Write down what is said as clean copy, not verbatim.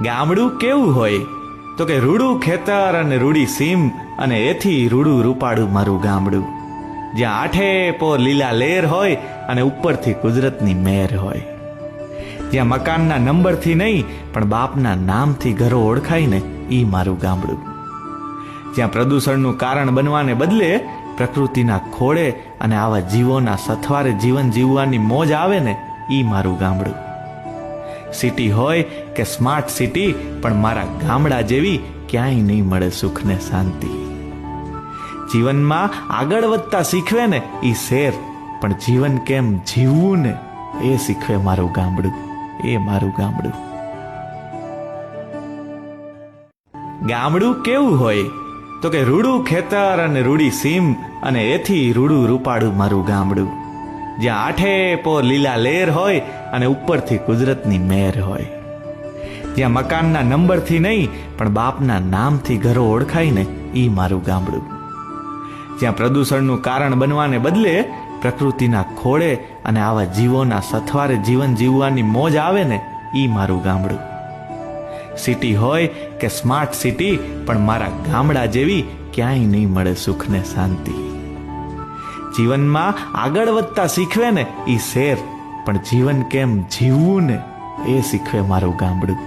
ગામડું કેવું હોય તો કે રૂડું ખેતર અને રૂડી સીમ અને એથી રૂડું રૂપાડું મારું ગામડું, જ્યાં આઠે પોર લીલા લેર હોય અને ઉપરથી કુદરતની મેર હોય, જ્યાં મકાનના નંબરથી નહીં પણ બાપના નામથી ઘરો ઓળખાય ને ઈ મારું ગામડું, જ્યાં પ્રદૂષણનું કારણ બનવાને બદલે પ્રકૃતિના ખોળે અને આવા જીવોના સથવારે જીવન જીવવાની મોજ આવે ને ઈ મારું ગામડું. સિટી હોય કે સ્માર્ટ સિટી, પણ મારા ગામડા જેવી ક્યાંય નહીં મળે સુખ ને શાંતિ. જીવનમાં આગળ વધતા શીખવે ને ઈ શેર, પણ જીવન કેમ જીવવું ને એ શીખવે મારું ગામડું, એ મારું ગામડું. ગામડું કેવું હોય તો કે રૂડું ખેતર અને રૂડી સીમ અને એથી રૂડું રૂપાડું મારું ગામડું, જ્યાં આઠે પોર લીલા લેર હોય અને ઉપરથી કુદરતની મેર હોય, જ્યાં મકાનના નંબરથી નહીં પણ બાપના નામથી ઘરો ઓળખાય ને ઈ મારું ગામડું, જ્યાં પ્રદૂષણનું કારણ બનવાને બદલે પ્રકૃતિના ખોળે અને આવા જીવોના સથવારે જીવન જીવવાની મોજ આવે ને ઈ મારું ગામડું. સિટી હોય કે સ્માર્ટ સિટી, પણ મારા ગામડા જેવી ક્યાંય નહીં મળે સુખ ને શાંતિ. જીવનમાં આગળ વધતા શીખવે ને ઈ શેર, પણ જીવન કેમ જીવવું ને એ શીખવે મારું ગામડું,